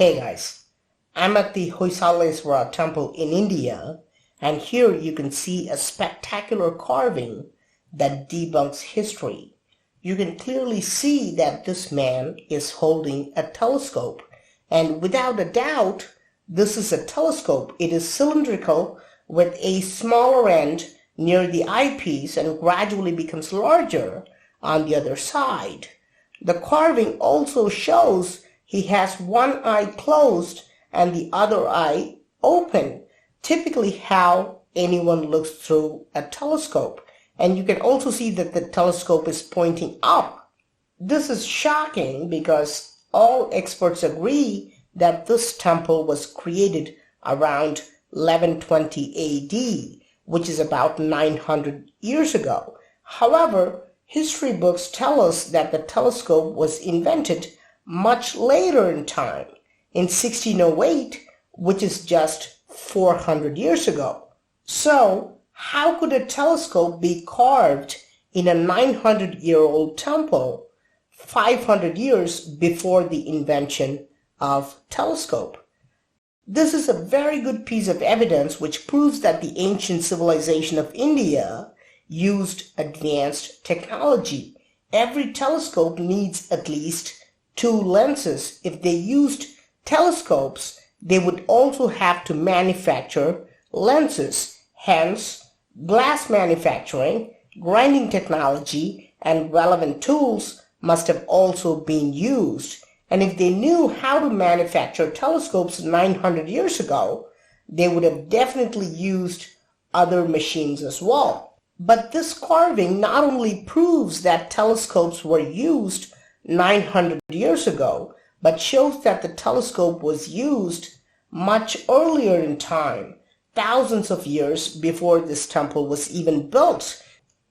Hey guys, I'm at the Hoysaleswara temple in India, and here you can see a spectacular carving that debunks history. You can clearly see that this man is holding a telescope, and without a doubt, this is a telescope. It is cylindrical with a smaller end near the eyepiece and gradually becomes larger on the other side. The carving also shows he has one eye closed and the other eye open, typically how anyone looks through a telescope. And you can also see that the telescope is pointing up. This is shocking because all experts agree that this temple was created around 1120 AD, which is about 900 years ago. However, history books tell us that the telescope was invented much later in time, in 1608, which is just 400 years ago. So, how could a telescope be carved in a 900-year-old temple 500 years before the invention of telescope? This is a very good piece of evidence which proves that the ancient civilization of India used advanced technology. Every telescope needs at least 2 lenses. If they used telescopes, they would also have to manufacture lenses. Hence, glass manufacturing, grinding technology, and relevant tools must have also been used. And if they knew how to manufacture telescopes 900 years ago, they would have definitely used other machines as well. But this carving not only proves that telescopes were used 900 years ago, but shows that the telescope was used much earlier in time, thousands of years before this temple was even built.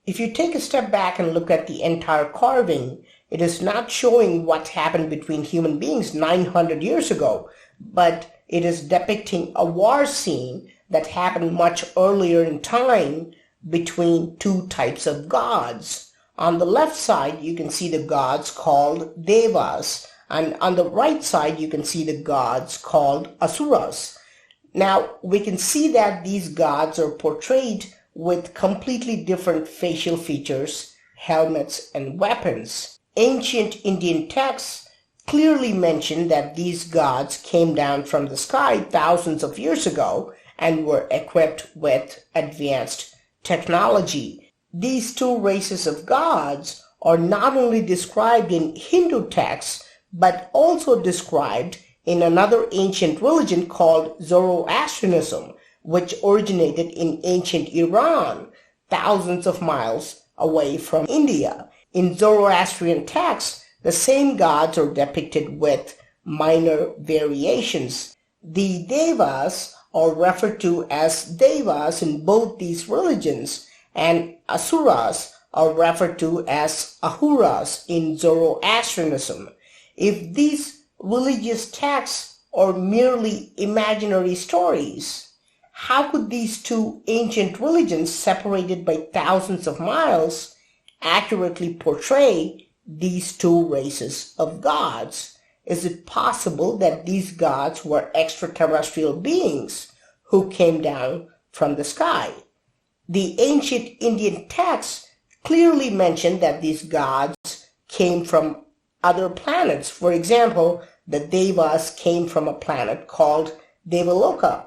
If you take a step back and look at the entire carving, it is not showing what happened between human beings 900 years ago, but it is depicting a war scene that happened much earlier in time between 2 types of gods. On the left side, you can see the gods called Devas, and on the right side, you can see the gods called Asuras. Now, we can see that these gods are portrayed with completely different facial features, helmets, and weapons. Ancient Indian texts clearly mention that these gods came down from the sky thousands of years ago and were equipped with advanced technology. These 2 races of gods are not only described in Hindu texts, but also described in another ancient religion called Zoroastrianism, which originated in ancient Iran, thousands of miles away from India. In Zoroastrian texts, the same gods are depicted with minor variations. The Devas are referred to as Devas in both these religions, and Asuras are referred to as Ahuras in Zoroastrianism. If these religious texts are merely imaginary stories, how could these 2 ancient religions separated by thousands of miles accurately portray these 2 races of gods? Is it possible that these gods were extraterrestrial beings who came down from the sky? The ancient Indian texts clearly mention that these gods came from other planets. For example, the Devas came from a planet called Devaloka.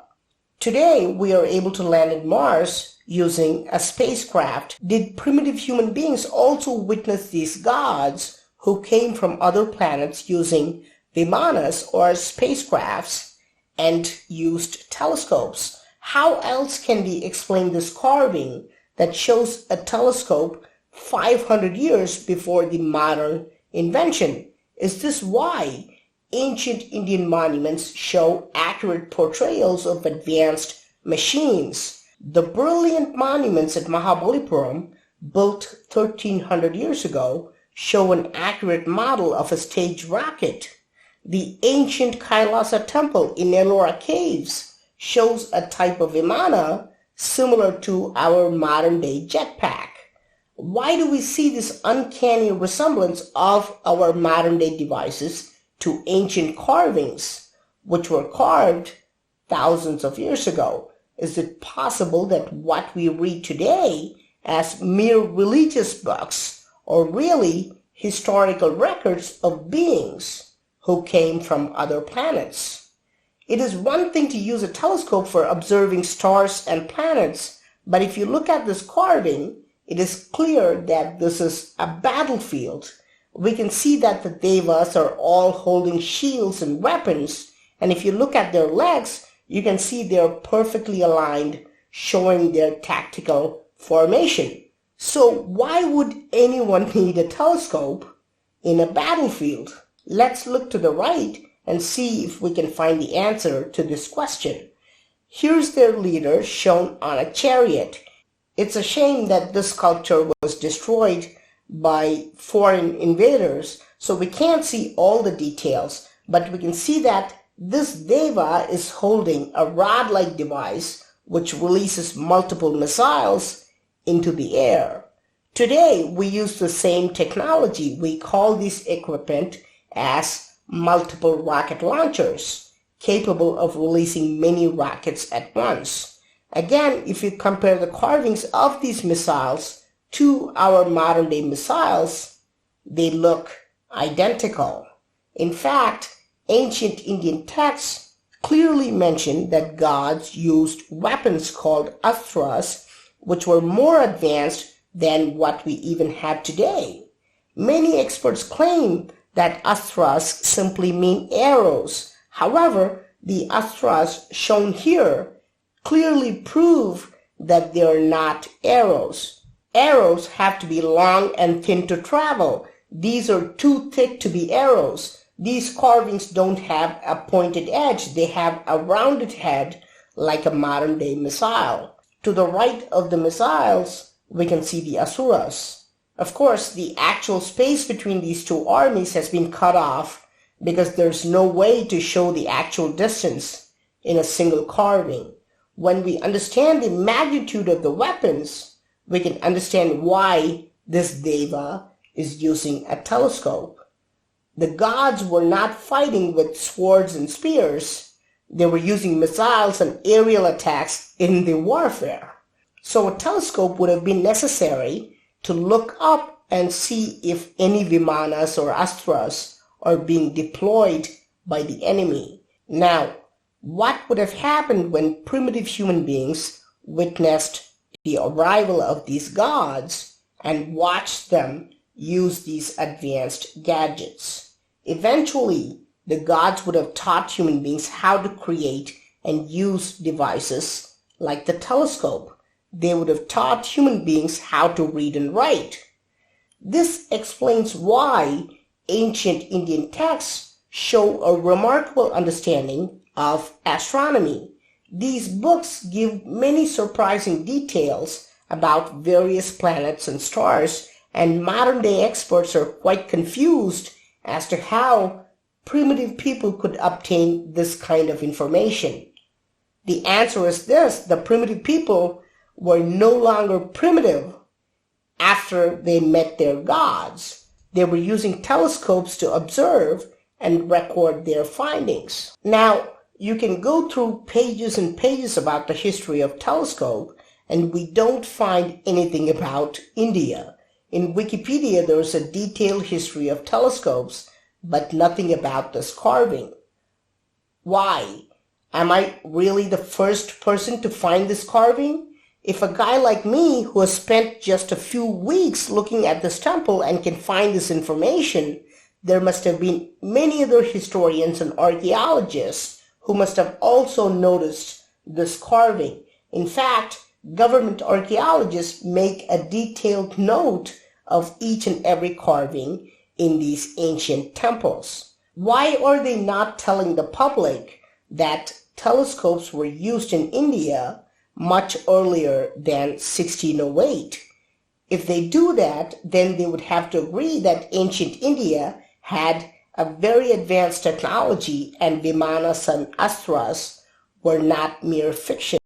Today, we are able to land in Mars using a spacecraft. Did primitive human beings also witness these gods who came from other planets using vimanas or spacecrafts and used telescopes? How else can we explain this carving that shows a telescope 500 years before the modern invention? Is this why ancient Indian monuments show accurate portrayals of advanced machines? The brilliant monuments at Mahabalipuram, built 1300 years ago, show an accurate model of a stage rocket. The ancient Kailasa temple in Ellora caves shows a type of vimana similar to our modern-day jetpack. Why do we see this uncanny resemblance of our modern-day devices to ancient carvings? which were carved thousands of years ago? Is it possible that what we read today as mere religious books are really historical records of beings who came from other planets? It is one thing to use a telescope for observing stars and planets, but if you look at this carving, it is clear that this is a battlefield. We can see that the devas are all holding shields and weapons, and if you look at their legs, you can see they are perfectly aligned, showing their tactical formation. So why would anyone need a telescope in a battlefield? Let's look to the right and see if we can find the answer to this question. Here's their leader shown on a chariot. It's a shame that this sculpture was destroyed by foreign invaders, so we can't see all the details, but we can see that this deva is holding a rod-like device which releases multiple missiles into the air. Today, we use the same technology. We call this equipment as multiple rocket launchers, capable of releasing many rockets at once. Again, if you compare the carvings of these missiles to our modern-day missiles, they look identical. In fact, ancient Indian texts clearly mention that gods used weapons called astras, which were more advanced than what we even have today. Many experts claim that astras simply mean arrows. However, the astras shown here clearly prove that they are not arrows. Arrows have to be long and thin to travel. These are too thick to be arrows. These carvings don't have a pointed edge. They have a rounded head like a modern-day missile. To the right of the missiles, we can see the asuras. Of course, the actual space between these two armies has been cut off because there's no way to show the actual distance in a single carving. When we understand the magnitude of the weapons, we can understand why this deva is using a telescope. The gods were not fighting with swords and spears. They were using missiles and aerial attacks in the warfare. So a telescope would have been necessary to look up and see if any vimanas or astras are being deployed by the enemy. Now, what would have happened when primitive human beings witnessed the arrival of these gods and watched them use these advanced gadgets? Eventually, the gods would have taught human beings how to create and use devices like the telescope. They would have taught human beings how to read and write. This explains why ancient Indian texts show a remarkable understanding of astronomy. These books give many surprising details about various planets and stars, and modern-day experts are quite confused as to how primitive people could obtain this kind of information. The answer is this: the primitive people were no longer primitive after they met their gods. They were using telescopes to observe and record their findings. Now, you can go through pages and pages about the history of telescope, and we don't find anything about India. In Wikipedia, there is a detailed history of telescopes, but nothing about this carving. Why? Am I really the first person to find this carving? If a guy like me who has spent just a few weeks looking at this temple and can find this information, there must have been many other historians and archaeologists who must have also noticed this carving. In fact, government archaeologists make a detailed note of each and every carving in these ancient temples. Why are they not telling the public that telescopes were used in India much earlier than 1608? If they do that, then they would have to agree that ancient India had a very advanced technology and vimanas and astras were not mere fiction.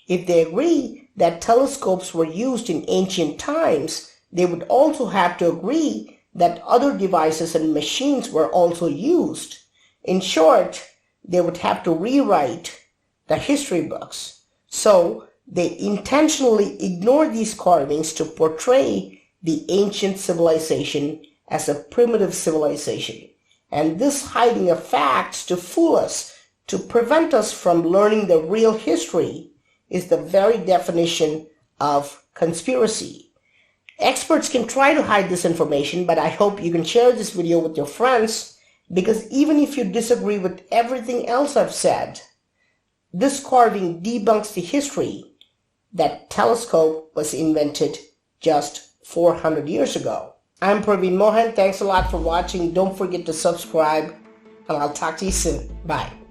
If they agree that telescopes were used in ancient times, they would also have to agree that other devices and machines were also used. In short, they would have to rewrite the history books. So they intentionally ignore these carvings to portray the ancient civilization as a primitive civilization. And this hiding of facts to fool us, to prevent us from learning the real history, is the very definition of conspiracy. Experts can try to hide this information, but I hope you can share this video with your friends, because even if you disagree with everything else I've said, this carving debunks the history that telescope was invented just 400 years ago. I'm Praveen Mohan. Thanks a lot for watching. Don't forget to subscribe, and I'll talk to you soon. Bye.